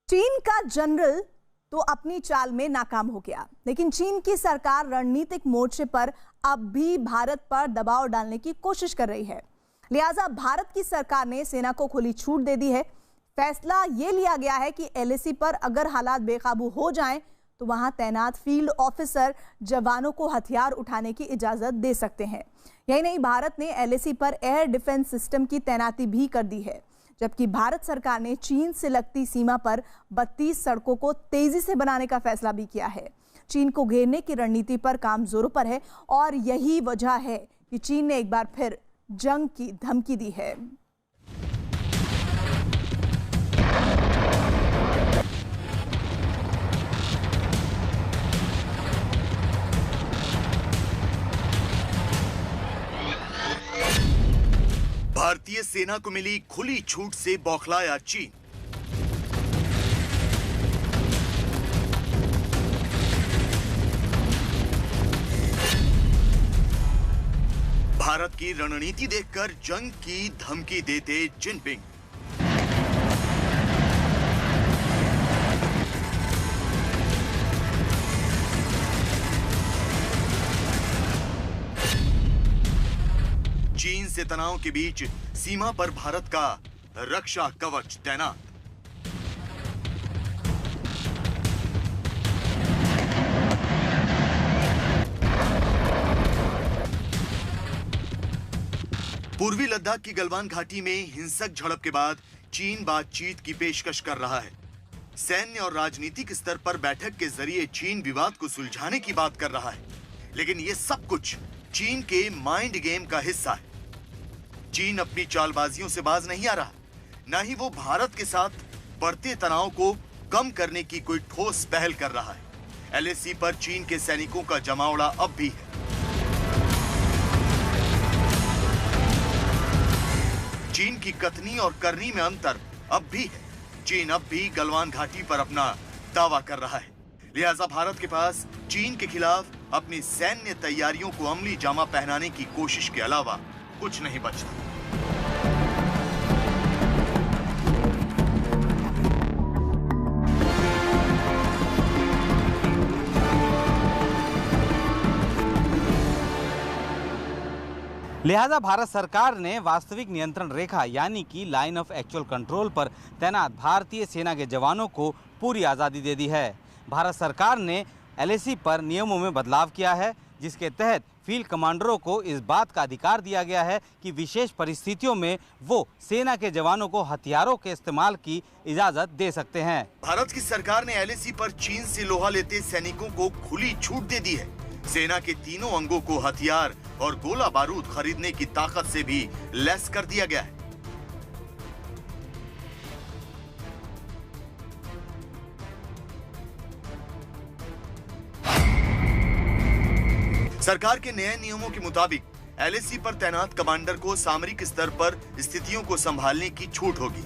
चीन का जनरल तो अपनी चाल में नाकाम हो गया, लेकिन चीन की सरकार रणनीतिक मोर्चे पर अब भी भारत पर दबाव डालने की कोशिश कर रही है। लिहाजा भारत की सरकार ने सेना को खुली छूट दे दी है। फैसला ये लिया गया है कि एलएसी पर अगर हालात बेकाबू हो जाएं तो वहां तैनात फील्ड ऑफिसर जवानों को हथियार उठाने की इजाजत दे सकते हैं। यही नहीं, भारत ने एलएसी पर एयर डिफेंस सिस्टम की तैनाती भी कर दी है, जबकि भारत सरकार ने चीन से लगती सीमा पर 32 सड़कों को तेजी से बनाने का फैसला भी किया है। चीन को घेरने की रणनीति पर काम जोरों पर है और यही वजह है कि चीन ने एक बार फिर जंग की धमकी दी है। भारतीय सेना को मिली खुली छूट से बौखलाया चीन। भारत की रणनीति देखकर जंग की धमकी देते जिनपिंग। चीन से तनाव के बीच सीमा पर भारत का रक्षा कवच तैनात। पूर्वी लद्दाख की गलवान घाटी में हिंसक झड़प के बाद चीन बातचीत की पेशकश कर रहा है। सैन्य और राजनीतिक स्तर पर बैठक के जरिए चीन विवाद को सुलझाने की बात कर रहा है, लेकिन यह सब कुछ चीन के माइंड गेम का हिस्सा है। चीन अपनी चालबाजियों से बाज नहीं आ रहा, न ही वो भारत के साथ बढ़ते तनाव को कम करने की कोई ठोस पहल कर रहा है। एलएसी पर चीन के सैनिकों का जमावड़ा अब भी है। चीन की कथनी और करनी में अंतर अब भी है। चीन अब भी गलवान घाटी पर अपना दावा कर रहा है, लिहाजा भारत के पास चीन के खिलाफ अपनी सैन्य तैयारियों को अमली जामा पहनाने की कोशिश के अलावा कुछ नहीं बचता। लिहाजा भारत सरकार ने वास्तविक नियंत्रण रेखा यानी कि लाइन ऑफ एक्चुअल कंट्रोल पर तैनात भारतीय सेना के जवानों को पूरी आज़ादी दे दी है। भारत सरकार ने एलएसी पर नियमों में बदलाव किया है, जिसके तहत फील्ड कमांडरों को इस बात का अधिकार दिया गया है कि विशेष परिस्थितियों में वो सेना के जवानों को हथियारों के इस्तेमाल की इजाजत दे सकते हैं। भारत की सरकार ने एलएसी पर चीन से लोहा लेते सैनिकों को खुली छूट दे दी है। सेना के तीनों अंगों को हथियार और गोला बारूद खरीदने की ताकत से भी लैस कर दिया गया है। सरकार के नए नियमों के मुताबिक एलएसी पर तैनात कमांडर को सामरिक स्तर पर स्थितियों को संभालने की छूट होगी।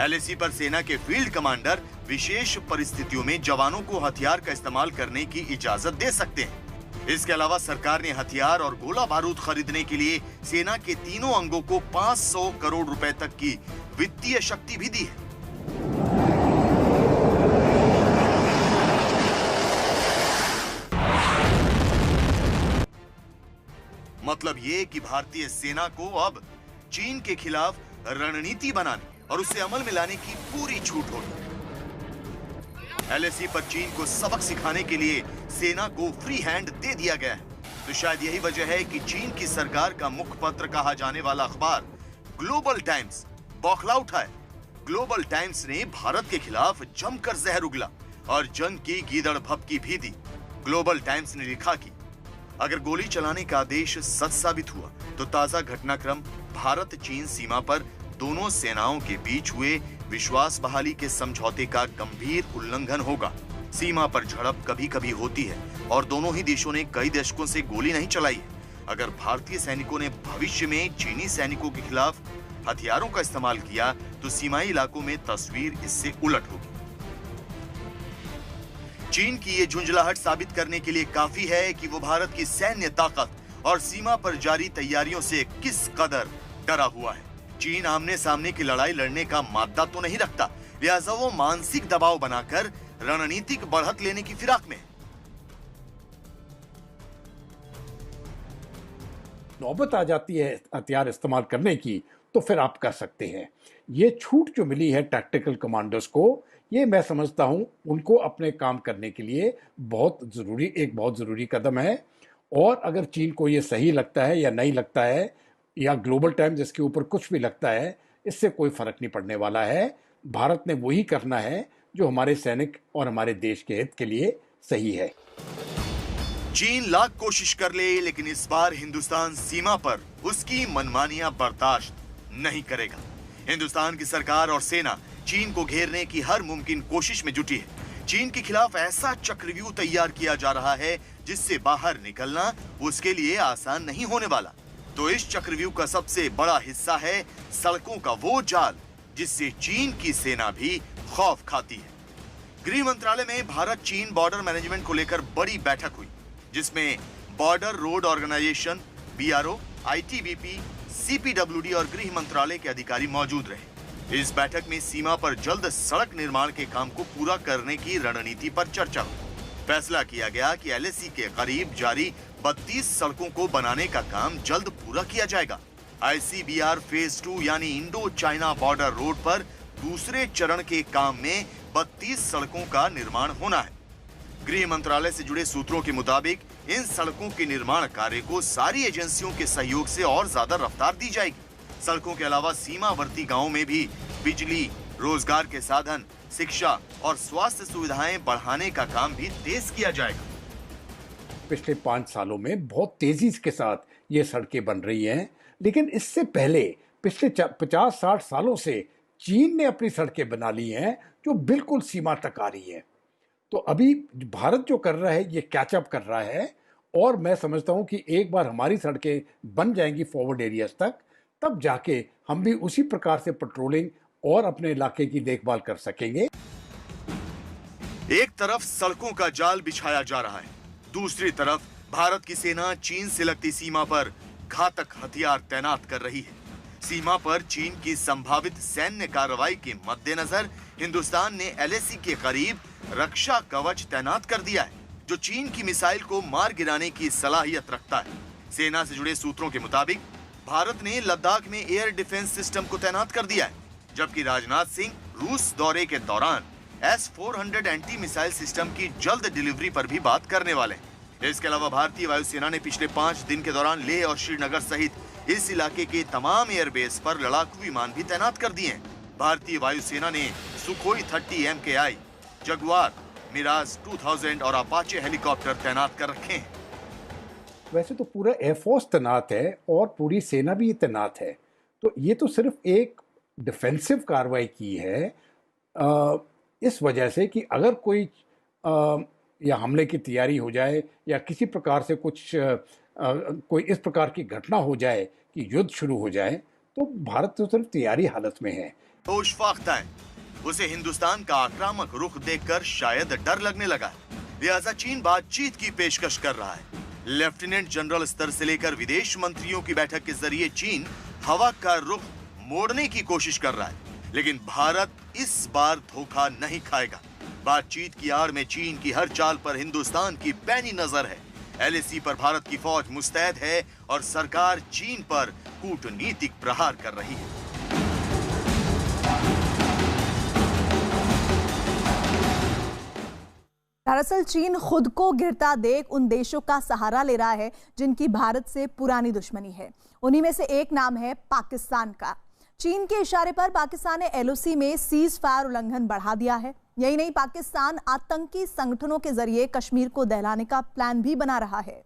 एलएसी पर सेना के फील्ड कमांडर विशेष परिस्थितियों में जवानों को हथियार का इस्तेमाल करने की इजाजत दे सकते हैं। इसके अलावा सरकार ने हथियार और गोला बारूद खरीदने के लिए सेना के तीनों अंगों को 500 करोड़ रुपए तक की वित्तीय शक्ति भी दी है। मतलब ये कि भारतीय सेना को अब चीन के खिलाफ रणनीति बनाने और उसे अमल में लाने की पूरी छूट होगी। एलएसी पर चीन को सबक सिखाने के लिए सेना को फ्री हैंड दे दिया गया है। तो शायद यही वजह है कि चीन की सरकार का मुखपत्र कहा जाने वाला अखबार ग्लोबल टाइम्स बौखला उठा है। ग्लोबल टाइम्स ने भारत के खिलाफ जमकर जहर उगला और जंग की गीदड़ भभकी भी दी। ग्लोबल टाइम्स ने लिखा कि अगर गोली चलाने का आदेश सच साबित हुआ तो ताजा घटनाक्रम भारत चीन सीमा पर दोनों सेनाओं के बीच हुए विश्वास बहाली के समझौते का गंभीर उल्लंघन होगा। सीमा पर झड़प कभी कभी होती है और दोनों ही देशों ने कई दशकों से गोली नहीं चलाई है। अगर भारतीय सैनिकों ने भविष्य में चीनी सैनिकों के खिलाफ हथियारों का इस्तेमाल किया तो सीमाई इलाकों में तस्वीर इससे उलट होगी। चीन की ये झुंझलाहट साबित करने के लिए काफी है कि वो भारत की सैन्य ताकत और सीमा पर जारी तैयारियों से किस कदर डरा हुआ है। चीन आमने सामने की लड़ाई लड़ने का माद्दा तो नहीं रखता, लिहाजा वो मानसिक दबाव बनाकर रणनीतिक बढ़त लेने की फिराक में है। नौबत आ जाती है हथियार इस्तेमाल करने की, तो फिर आप कर सकते हैं। ये छूट जो मिली है टैक्टिकल कमांडर्स को, ये मैं समझता हूं उनको अपने काम करने के लिए बहुत ज़रूरी कदम है। और अगर चीन को ये सही लगता है या नहीं लगता है, या ग्लोबल टाइम्स इसके ऊपर कुछ भी लगता है, इससे कोई फर्क नहीं पड़ने वाला है। भारत ने वही करना है जो हमारे सैनिक और हमारे देश के हित के लिए सही है। चीन लाख कोशिश कर ले, लेकिन इस बार हिंदुस्तान सीमा पर उसकी मनमानियां बर्दाश्त नहीं करेगा। हिंदुस्तान की सरकार और सेना चीन को घेरने की हर मुमकिन कोशिश में जुटी है। चीन के खिलाफ ऐसा चक्रव्यूह तैयार किया जा रहा है जिससे बाहर निकलना उसके लिए आसान नहीं होने वाला। तो इस चक्रव्यूह का सबसे बड़ा हिस्सा है सड़कों का वो जाल जिससे चीन की सेना भी खौफ खाती है। गृह मंत्रालय में भारत चीन बॉर्डर मैनेजमेंट को लेकर बड़ी बैठक हुई, जिसमें border road organisation, BRO, ITBP, CPWD और गृह मंत्रालय के अधिकारी मौजूद रहे। इस बैठक में सीमा पर जल्द सड़क निर्माण के काम को पूरा करने की रणनीति पर चर्चा हुई। फैसला किया गया कि LAC के करीब जारी 32 सड़कों को बनाने का काम जल्द पूरा किया जाएगा। ICBR फेज 2 यानी इंडो चाइना बॉर्डर रोड पर दूसरे चरण के काम में 32 सड़कों का निर्माण होना है। गृह मंत्रालय से जुड़े सूत्रों के मुताबिक इन सड़कों के निर्माण कार्य को सारी एजेंसियों के सहयोग से और ज्यादा रफ्तार दी जाएगी। सड़कों के अलावा सीमावर्ती गांवों में भी बिजली, रोजगार के साधन, शिक्षा और स्वास्थ्य सुविधाएं बढ़ाने का काम भी तेज किया जाएगा। पिछले 5 सालों में बहुत तेजी के साथ ये सड़कें बन रही हैं, लेकिन इससे पहले पिछले 50-60 सालों से चीन ने अपनी सड़कें बना ली हैं जो बिल्कुल सीमा तक आ रही हैं। तो अभी भारत जो कर रहा है ये कैचअप कर रहा है, और मैं समझता हूं कि एक बार हमारी सड़कें बन जाएंगी फॉरवर्ड एरियाज तक, तब जाके हम भी उसी प्रकार से पेट्रोलिंग और अपने इलाके की देखभाल कर सकेंगे। एक तरफ सड़कों का जाल बिछाया जा रहा है, दूसरी तरफ भारत की सेना चीन से लगती सीमा पर घातक हथियार तैनात कर रही है। सीमा पर चीन की संभावित सैन्य कार्रवाई के मद्देनजर हिंदुस्तान ने LAC के करीब रक्षा कवच तैनात कर दिया है, जो चीन की मिसाइल को मार गिराने की सलाहियत रखता है। सेना से जुड़े सूत्रों के मुताबिक भारत ने लद्दाख में एयर डिफेंस सिस्टम को तैनात कर दिया है, जबकि राजनाथ सिंह रूस दौरे के दौरान S-400 एंटी मिसाइल सिस्टम की जल्द डिलीवरी पर भी बात करने वाले हैं। इसके अलावा भारतीय वायुसेना ने पिछले 5 दिन के दौरान लेह और श्रीनगर सहित इस इलाके के तमाम एयरबेस पर लड़ाकू विमान भी तैनात कर दिए हैं। भारतीय वायुसेना ने सुखोई 30 MKI, जगुआर, मिराज 2000 और अपाचे हेलीकॉप्टर तैनात कर रखे हैं। वैसे तो पूरा एयरफोर्स तैनात है और पूरी सेना भी तैनात है, तो ये तो सिर्फ एक डिफेंसिव कार्रवाई की है, इस वजह से कि अगर कोई या हमले की तैयारी हो जाए या किसी प्रकार से कोई इस प्रकार की घटना हो जाए कि युद्ध शुरू हो जाए, तो भारत तो सिर्फ तैयारी हालत में है। तो इश्फाक है, उसे हिंदुस्तान का आक्रामक रुख देखकर शायद डर लगने लगा, लिहाजा चीन बातचीत की पेशकश कर रहा है। लेफ्टिनेंट जनरल स्तर से लेकर विदेश मंत्रियों की बैठक के जरिए चीन हवा का रुख मोड़ने की कोशिश कर रहा है, लेकिन भारत इस बार धोखा नहीं खाएगा। बातचीत की आड़ में चीन की हर चाल पर हिंदुस्तान की पैनी नजर है। LAC पर भारत की फौज मुस्तैद है और सरकार चीन पर कूटनीतिक प्रहार कर रही है। दरअसल चीन खुद को गिरता देख उन देशों का सहारा ले रहा है जिनकी भारत से पुरानी दुश्मनी है। उन्हीं में से एक नाम है पाकिस्तान का। चीन के इशारे पर पाकिस्तान ने LOC में सीज फायर उल्लंघन बढ़ा दिया है। यही नहीं, पाकिस्तान आतंकी संगठनों के जरिए कश्मीर को दहलाने का प्लान भी बना रहा है।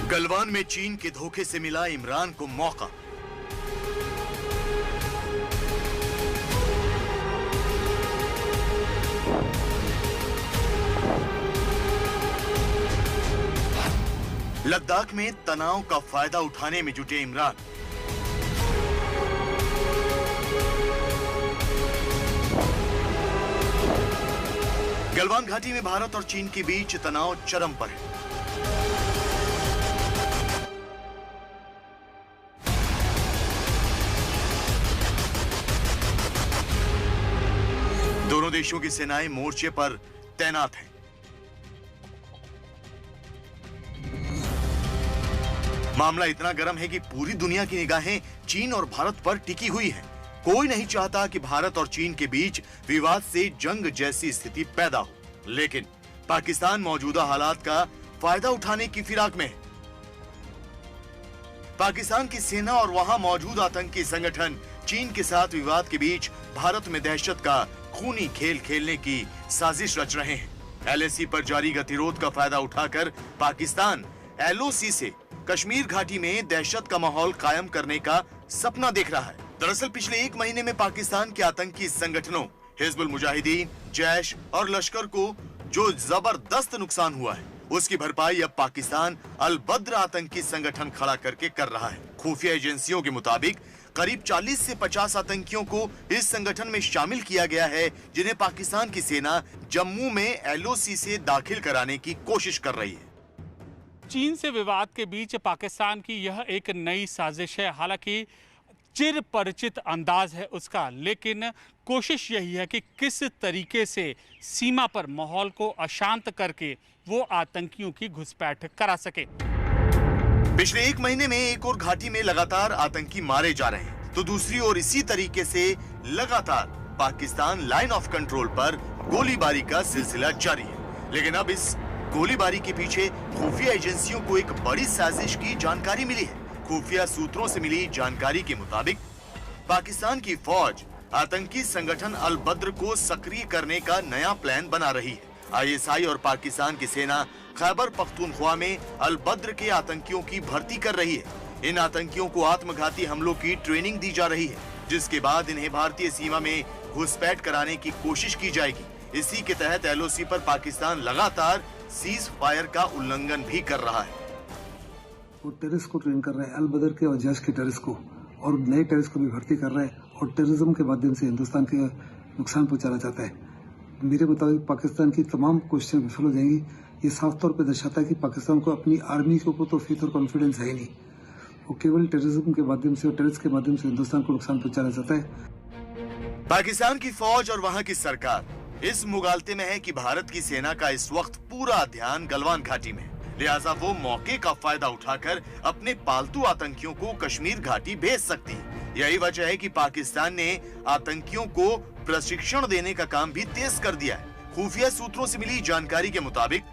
गलवान में चीन के धोखे से मिला इमरान को मौका। लद्दाख में तनाव का फायदा उठाने में जुटे इमरान। गलवान घाटी में भारत और चीन के बीच तनाव चरम पर है। दोनों देशों की सेनाएं मोर्चे पर तैनात हैं। मामला इतना गर्म है कि पूरी दुनिया की निगाहें चीन और भारत पर टिकी हुई हैं। कोई नहीं चाहता कि भारत और चीन के बीच विवाद से जंग जैसी स्थिति पैदा हो, लेकिन पाकिस्तान मौजूदा हालात का फायदा उठाने की फिराक में है। पाकिस्तान की सेना और वहां मौजूद आतंकी संगठन चीन के साथ विवाद के बीच भारत में दहशत का खूनी खेल खेलने की साजिश रच रहे हैं। LAC पर जारी गतिरोध का फायदा उठाकर पाकिस्तान LOC से कश्मीर घाटी में दहशत का माहौल कायम करने का सपना देख रहा है। दरअसल पिछले 1 महीने में पाकिस्तान के आतंकी संगठनों हिजबुल मुजाहिदीन, जैश और लश्कर को जो जबरदस्त नुकसान हुआ है, उसकी भरपाई अब पाकिस्तान अल बद्र आतंकी संगठन खड़ा करके कर रहा है। खुफिया एजेंसियों के मुताबिक करीब 40 से 50 आतंकियों को इस संगठन में शामिल किया गया है, जिन्हें पाकिस्तान की सेना जम्मू में LOC से दाखिल कराने की कोशिश कर रही है। चीन से विवाद के बीच पाकिस्तान की यह एक नई साजिश है। हालांकि चिर परिचित अंदाज है उसका, लेकिन कोशिश यही है कि किस तरीके से सीमा पर माहौल को अशांत करके वो आतंकियों की घुसपैठ करा सके। पिछले 1 महीने में एक और घाटी में लगातार आतंकी मारे जा रहे हैं, तो दूसरी ओर इसी तरीके से लगातार पाकिस्तान लाइन ऑफ कंट्रोल पर गोलीबारी का सिलसिला जारी है। लेकिन अब इस गोलीबारी के पीछे खुफिया एजेंसियों को एक बड़ी साजिश की जानकारी मिली है। खुफिया सूत्रों से मिली जानकारी के मुताबिक पाकिस्तान की फौज आतंकी संगठन अल बद्र को सक्रिय करने का नया प्लान बना रही है। ISI और पाकिस्तान की सेना खैबर पख्तूनख्वा में अल बद्र के आतंकियों की भर्ती कर रही है। इन आतंकियों को आत्मघाती हमलों की ट्रेनिंग दी जा रही है, जिसके बाद इन्हें भारतीय सीमा में घुसपैठ कराने की कोशिश की जाएगी। इसी के तहत LOC पर पाकिस्तान लगातार सीज फायर का उल्लंघन भी कर रहा है। वो टेररिस्ट को ट्रेन कर रहे हैं, अल बदर के और जैश के टेररिस्ट को, और नए टेररिस्ट को भी भर्ती कर रहे हैं, और टेररिज्म के माध्यम से हिंदुस्तान के नुकसान पहुंचाना चाहता है। मेरे मुताबिक पाकिस्तान की तमाम कोशिशें विफल हो जाएंगी। ये साफ तौर पर दर्शाता है कि पाकिस्तान को अपनी आर्मी के ऊपर तो फेथ और कॉन्फिडेंस है ही नहीं। वो केवल टेररिज्म के माध्यम से और टेररिस्ट के माध्यम से हिंदुस्तान को नुकसान पहुंचाना चाहता है। पाकिस्तान की फौज और वहां की सरकार इस मुगालते में है कि भारत की सेना का इस वक्त पूरा ध्यान गलवान घाटी में है, लिहाजा वो मौके का फायदा उठाकर अपने पालतू आतंकियों को कश्मीर घाटी भेज सकती है। यही वजह है कि पाकिस्तान ने आतंकियों को प्रशिक्षण देने का काम भी तेज कर दिया है। खुफिया सूत्रों से मिली जानकारी के मुताबिक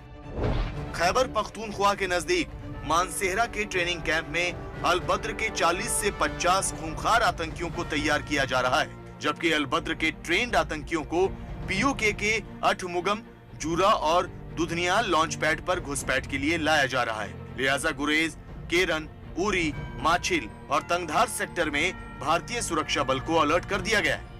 खैबर पख्तूनख्वा के नजदीक मानसेहरा के ट्रेनिंग कैंप में अल बद्र के 40 से 50 खूंखार आतंकियों को तैयार किया जा रहा है, जबकि अल बद्र के ट्रेंड आतंकियों को POK के अठमुगम, जूरा और दुधनियाल लॉन्च पैड पर घुसपैठ के लिए लाया जा रहा है। लिहाजा गुरेज, केरन, उरी, माछिल और तंगधार सेक्टर में भारतीय सुरक्षा बल को अलर्ट कर दिया गया है।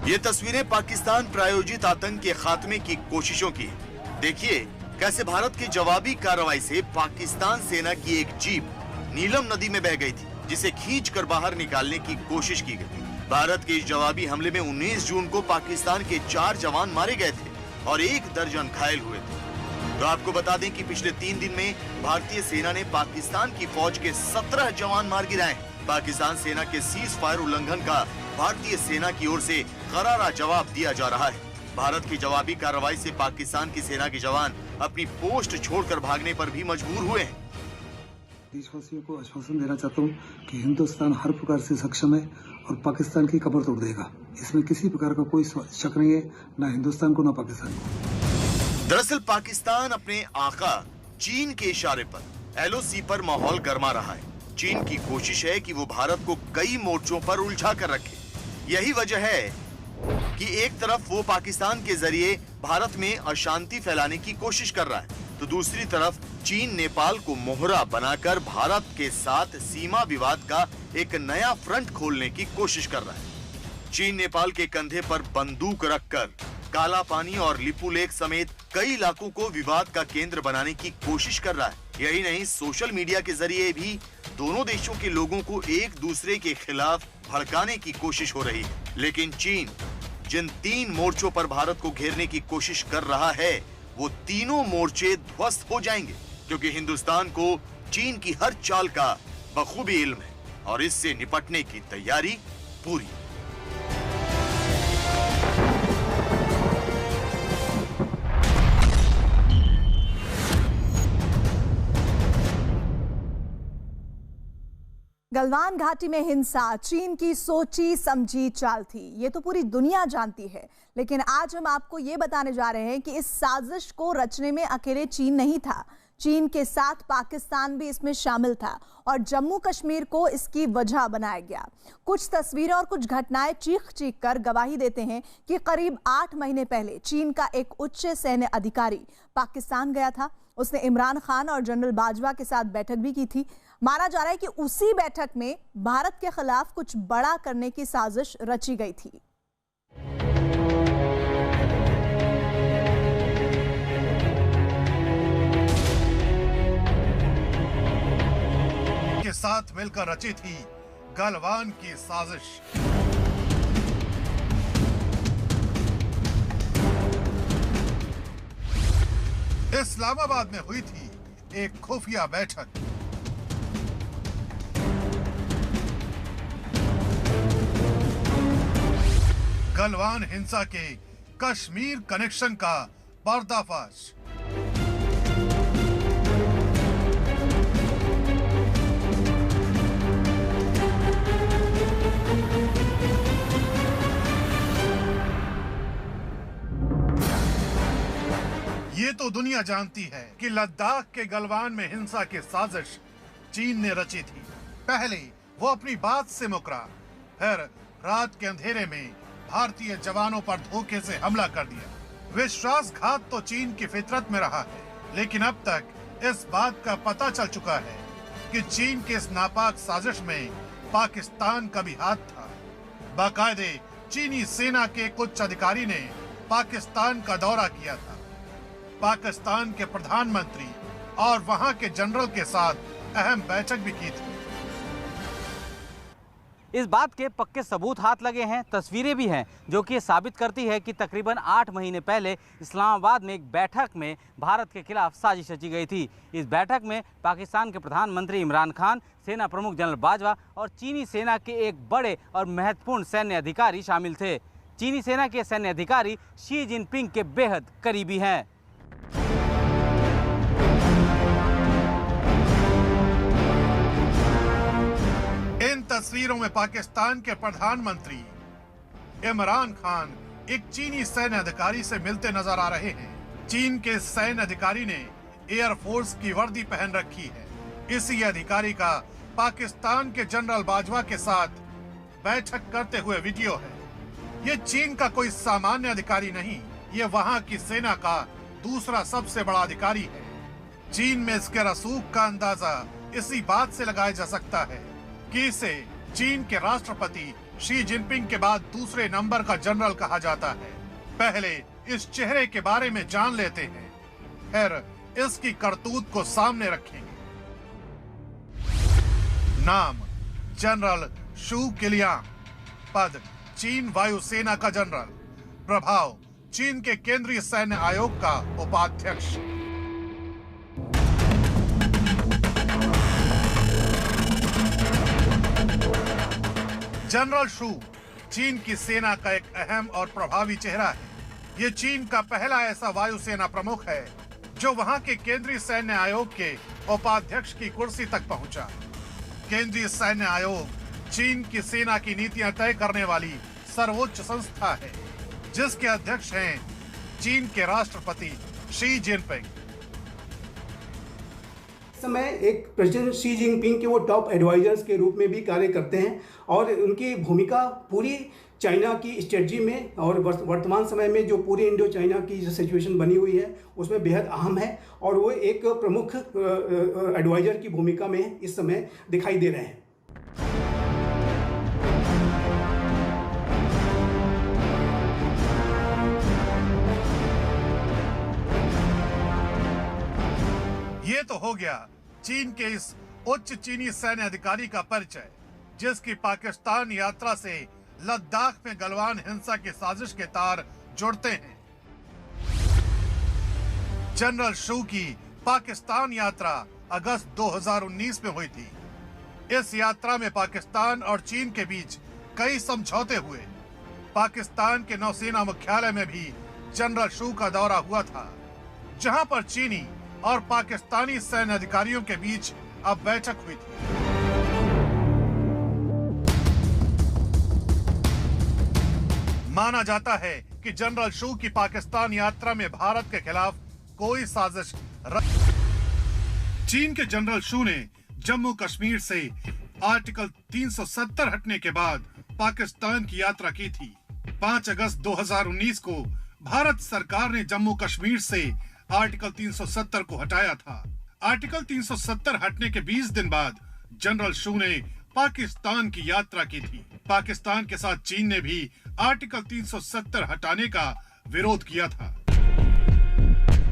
ये तस्वीरें पाकिस्तान प्रायोजित आतंक के खात्मे की कोशिशों की है। देखिए कैसे भारत की जवाबी कार्रवाई से पाकिस्तान सेना की एक जीप नीलम नदी में बह गई थी, जिसे खींचकर बाहर निकालने की कोशिश की गई। भारत के इस जवाबी हमले में 19 जून को पाकिस्तान के 4 जवान मारे गए थे और 1 दर्जन घायल हुए थे। तो आपको बता दें कि पिछले 3 दिन में भारतीय सेना ने पाकिस्तान की फौज के 17 जवान मार गिराए। पाकिस्तान सेना के सीज फायर उल्लंघन का भारतीय सेना की ओर से करारा जवाब दिया जा रहा है। भारत की जवाबी कार्रवाई से पाकिस्तान की सेना के जवान अपनी पोस्ट छोड़कर भागने पर भी मजबूर हुए हैं। देशवासियों को आश्वासन देना चाहता हूँ कि हिंदुस्तान हर प्रकार से सक्षम है और पाकिस्तान की कमर तोड़ देगा। इसमें किसी प्रकार का कोई शक नहीं है, ना हिंदुस्तान को ना पाकिस्तान को। दरअसल पाकिस्तान अपने आका चीन के इशारे पर LOC पर माहौल गरमा रहा है। चीन की कोशिश है कि वो भारत को कई मोर्चों पर उलझा कर रखे। यही वजह है कि एक तरफ वो पाकिस्तान के जरिए भारत में अशांति फैलाने की कोशिश कर रहा है, तो दूसरी तरफ चीन नेपाल को मोहरा बनाकर भारत के साथ सीमा विवाद का एक नया फ्रंट खोलने की कोशिश कर रहा है। चीन नेपाल के कंधे पर बंदूक रखकर काला पानी और लिपू लेक समेत कई इलाकों को विवाद का केंद्र बनाने की कोशिश कर रहा है। यही नहीं, सोशल मीडिया के जरिए भी दोनों देशों के लोगों को एक दूसरे के खिलाफ भड़काने की कोशिश हो रही है। लेकिन चीन जिन 3 मोर्चों पर भारत को घेरने की कोशिश कर रहा है, वो तीनों मोर्चे ध्वस्त हो जाएंगे, क्योंकि हिंदुस्तान को चीन की हर चाल का बखूबी इल्म है और इससे निपटने की तैयारी पूरी। गलवान घाटी में हिंसा चीन की सोची समझी चाल थी, ये तो पूरी दुनिया जानती है। लेकिन आज हम आपको ये बताने जा रहे हैं कि इस साजिश को रचने में अकेले चीन नहीं था, चीन के साथ पाकिस्तान भी इसमें शामिल था और जम्मू कश्मीर को इसकी वजह बनाया गया। कुछ तस्वीरें और कुछ घटनाएं चीख चीख कर गवाही देते हैं कि करीब 8 महीने पहले चीन का एक उच्च सैन्य अधिकारी पाकिस्तान गया था। उसने इमरान खान और जनरल बाजवा के साथ बैठक भी की थी। माना जा रहा है कि उसी बैठक में भारत के खिलाफ कुछ बड़ा करने की साजिश रची गई थी। के साथ मिलकर रची थी गलवान की साजिश। इस्लामाबाद में हुई थी एक खुफिया बैठक। गलवान हिंसा के कश्मीर कनेक्शन का पर्दाफाश। ये तो दुनिया जानती है कि लद्दाख के गलवान में हिंसा की साजिश चीन ने रची थी। पहले वो अपनी बात से मुकरा, फिर रात के अंधेरे में भारतीय जवानों पर धोखे से हमला कर दिया। विश्वासघात तो चीन की फितरत में रहा है, लेकिन अब तक इस बात का पता चल चुका है कि चीन के इस नापाक साजिश में पाकिस्तान का भी हाथ था। बाकायदे चीनी सेना के कुछ अधिकारी ने पाकिस्तान का दौरा किया था। पाकिस्तान के प्रधानमंत्री और वहां के जनरल के साथ अहम बैठक भी की थी। इस बात के पक्के सबूत हाथ लगे हैं, तस्वीरें भी हैं जो कि ये साबित करती है कि तकरीबन 8 महीने पहले इस्लामाबाद में एक बैठक में भारत के खिलाफ साजिश रची गई थी। इस बैठक में पाकिस्तान के प्रधानमंत्री इमरान खान, सेना प्रमुख जनरल बाजवा और चीनी सेना के एक बड़े और महत्वपूर्ण सैन्य अधिकारी शामिल थे। चीनी सेना के सैन्य अधिकारी शी जिनपिंग के बेहद करीबी हैं। इन तस्वीरों में पाकिस्तान के प्रधानमंत्री इमरान खान एक चीनी सैन्य अधिकारी से मिलते नजर आ रहे हैं। चीन के सैन्य अधिकारी ने एयरफोर्स की वर्दी पहन रखी है। इसी अधिकारी का पाकिस्तान के जनरल बाजवा के साथ बैठक करते हुए वीडियो है। ये चीन का कोई सामान्य अधिकारी नहीं, ये वहां की सेना का दूसरा सबसे बड़ा अधिकारी है। चीन में इसके रसूख का अंदाजा इसी बात से लगाया जा सकता है कि इसे चीन के राष्ट्रपति शी जिनपिंग के बाद दूसरे नंबर का जनरल कहा जाता है। पहले इस चेहरे के बारे में जान लेते हैं, फिर इसकी करतूत को सामने रखेंगे। नाम जनरल शू किलियांग, पद चीन वायुसेना का जनरल, प्रभाव चीन के केंद्रीय सैन्य आयोग का उपाध्यक्ष। जनरल शू चीन की सेना का एक अहम और प्रभावी चेहरा है। ये चीन का पहला ऐसा वायुसेना प्रमुख है जो वहां के केंद्रीय सैन्य आयोग के उपाध्यक्ष की कुर्सी तक पहुंचा। केंद्रीय सैन्य आयोग चीन की सेना की नीतियां तय करने वाली सर्वोच्च संस्था है, जिसके अध्यक्ष हैं चीन के राष्ट्रपति शी जिनपिंग। समय एक प्रेसिडेंट शी जिनपिंग के वो टॉप एडवाइजर्स के रूप में भी कार्य करते हैं और उनकी भूमिका पूरी चाइना की स्ट्रेटजी में और वर्तमान समय में जो पूरी इंडो चाइना की जो सिचुएशन बनी हुई है उसमें बेहद अहम है और वो एक प्रमुख एडवाइजर की भूमिका में इस समय दिखाई दे रहे हैं। तो हो गया चीन के इस उच्च चीनी सैन्य अधिकारी का परिचय, जिसकी पाकिस्तान यात्रा से लद्दाख में गलवान हिंसा की साजिश के तार जुड़ते हैं। जनरल शू की पाकिस्तान यात्रा अगस्त 2019 में हुई थी। इस यात्रा में पाकिस्तान और चीन के बीच कई समझौते हुए। पाकिस्तान के नौसेना मुख्यालय में भी जनरल शू का दौरा हुआ था, जहां पर चीनी और पाकिस्तानी सैन्य अधिकारियों के बीच अब बैठक हुई थी। माना जाता है कि जनरल शू की पाकिस्तान यात्रा में भारत के खिलाफ कोई साजिश चीन के जनरल शू ने जम्मू कश्मीर से आर्टिकल 370 हटने के बाद पाकिस्तान की यात्रा की थी। 5 अगस्त 2019 को भारत सरकार ने जम्मू कश्मीर से आर्टिकल 370 को हटाया था। आर्टिकल 370 हटने के 20 दिन बाद जनरल शू ने पाकिस्तान की यात्रा की थी। पाकिस्तान के साथ चीन ने भी आर्टिकल 370 हटाने का विरोध किया था।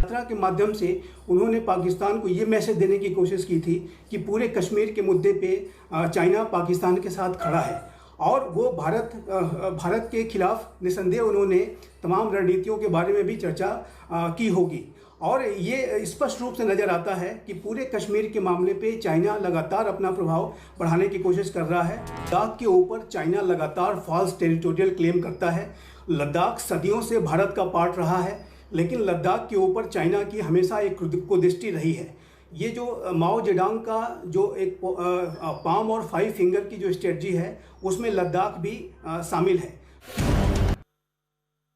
यात्रा के माध्यम से उन्होंने पाकिस्तान को ये मैसेज देने की कोशिश की थी कि पूरे कश्मीर के मुद्दे पे चाइना पाकिस्तान के साथ खड़ा है और वो भारत के खिलाफ निसंदेह उन्होंने तमाम रणनीतियों के बारे में भी चर्चा की होगी। और ये स्पष्ट रूप से नज़र आता है कि पूरे कश्मीर के मामले पे चाइना लगातार अपना प्रभाव बढ़ाने की कोशिश कर रहा है। लद्दाख के ऊपर चाइना लगातार फॉल्स टेरिटोरियल क्लेम करता है। लद्दाख सदियों से भारत का पार्ट रहा है, लेकिन लद्दाख के ऊपर चाइना की हमेशा एक कुदृष्टि रही है। ये जो माओ जेडोंग का जो एक पाम और 5 फिंगर की जो स्ट्रेटजी है, उसमें लद्दाख भी शामिल है।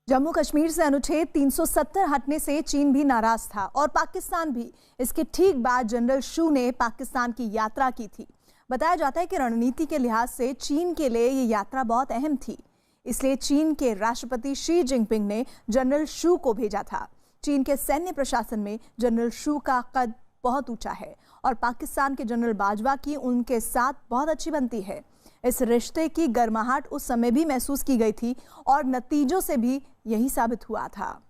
जम्मू कश्मीर से अनुच्छेद 370 हटने से चीन भी नाराज था और पाकिस्तान भी। इसके ठीक बाद जनरल शू ने पाकिस्तान की यात्रा की थी। बताया जाता है कि रणनीति के लिहाज से चीन के लिए ये यात्रा बहुत अहम थी, इसलिए चीन के राष्ट्रपति शी जिनपिंग ने जनरल शू को भेजा था। चीन के सैन्य प्रशासन में जनरल शू का कद बहुत ऊंचा है और पाकिस्तान के जनरल बाजवा की उनके साथ बहुत अच्छी बनती है। इस रिश्ते की गर्माहट उस समय भी महसूस की गई थी और नतीजों से भी यही साबित हुआ था।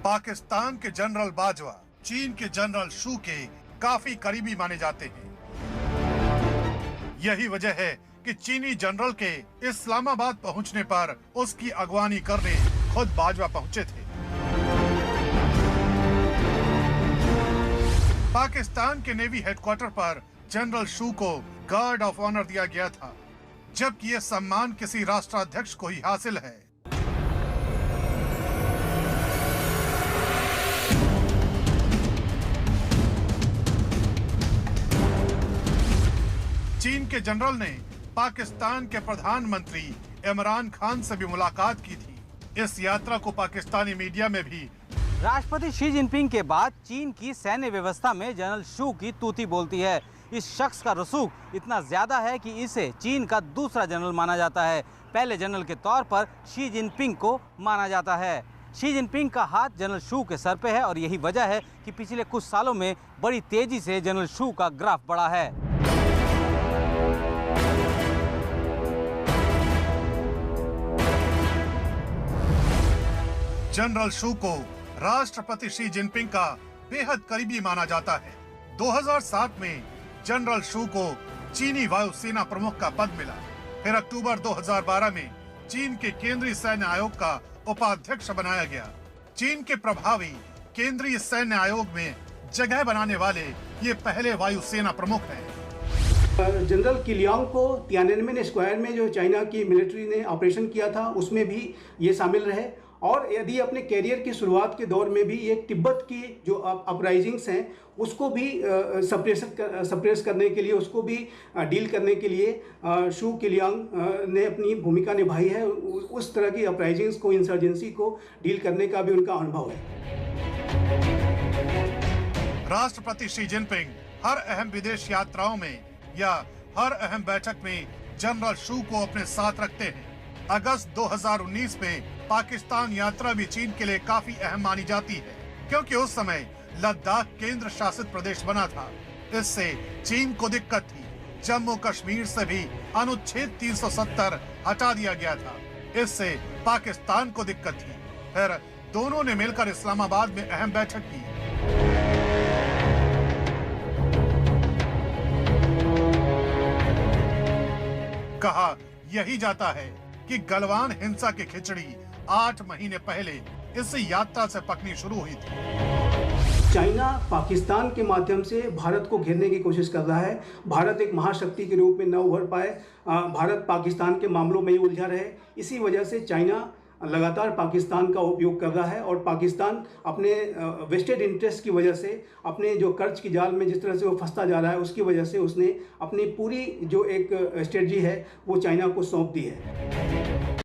पाकिस्तान के जनरल बाजवा चीन के जनरल शू के काफी करीबी माने जाते हैं। यही वजह है कि चीनी जनरल के इस्लामाबाद पहुंचने पर उसकी अगवानी करने खुद बाजवा पहुंचे थे। पाकिस्तान के नेवी हेडक्वार्टर पर जनरल शू को गार्ड ऑफ ऑनर दिया गया था, जबकि यह सम्मान किसी राष्ट्राध्यक्ष को ही हासिल है। चीन के जनरल ने पाकिस्तान के प्रधानमंत्री इमरान खान से भी मुलाकात की थी। इस यात्रा को पाकिस्तानी मीडिया में भी राष्ट्रपति शी जिनपिंग के बाद चीन की सैन्य व्यवस्था में जनरल शू की तूती बोलती है। इस शख्स का रसूख इतना ज्यादा है कि इसे चीन का दूसरा जनरल माना जाता है। पहले जनरल के तौर पर शी जिनपिंग को माना जाता है। शी जिनपिंग का हाथ जनरल शू के सर पे है और यही वजह है कि पिछले कुछ सालों में बड़ी तेजी से जनरल शू का ग्राफ बढ़ा है। जनरल शू को राष्ट्रपति शी जिनपिंग का बेहद करीबी माना जाता है। 2007 में जनरल शू को चीनी वायुसेना प्रमुख का पद मिला। फिर अक्टूबर 2012 में चीन के केंद्रीय सैन्य आयोग का उपाध्यक्ष बनाया गया। चीन के प्रभावी केंद्रीय सैन्य आयोग में जगह बनाने वाले ये पहले वायुसेना प्रमुख हैं। जनरल किलियांग को तियाननमेन स्क्वायर में जो चाइना की मिलिट्री ने ऑपरेशन किया था, उसमें भी ये शामिल रहे। और यदि अपने कैरियर की शुरुआत के दौर में भी ये तिब्बत की जो अपराइजिंग्स हैं, उसको भी सप्रेस करने के लिए, उसको भी डील करने के लिए शू किलियांग ने अपनी भूमिका निभाई है। उस तरह की अपराइजिंग्स को, इंसर्जेंसी को डील करने का भी उनका अनुभव है। राष्ट्रपति शी जिनपिंग हर अहम विदेश यात्राओं में या हर अहम बैठक में जनरल शू को अपने साथ रखते हैं। अगस्त 2019 में पाकिस्तान यात्रा भी चीन के लिए काफी अहम मानी जाती है, क्योंकि उस समय लद्दाख केंद्र शासित प्रदेश बना था। इससे चीन को दिक्कत थी। जम्मू कश्मीर से भी अनुच्छेद 370 हटा दिया गया था, इससे पाकिस्तान को दिक्कत थी। फिर दोनों ने मिलकर इस्लामाबाद में अहम बैठक की। कहा यही जाता है कि गलवान हिंसा की खिचड़ी 8 महीने पहले इस यात्रा से पकनी शुरू हुई थी। चाइना पाकिस्तान के माध्यम से भारत को घेरने की कोशिश कर रहा है। भारत एक महाशक्ति के रूप में न उभर पाए, भारत पाकिस्तान के मामलों में ही उलझा रहे। इसी वजह से चाइना लगातार पाकिस्तान का उपयोग कर रहा है और पाकिस्तान अपने वेस्टेड इंटरेस्ट की वजह से, अपने जो कर्ज की जाल में जिस तरह से वो फंसता जा रहा है, उसकी वजह से उसने अपनी पूरी जो एक स्ट्रेटजी है वो चाइना को सौंप दी है।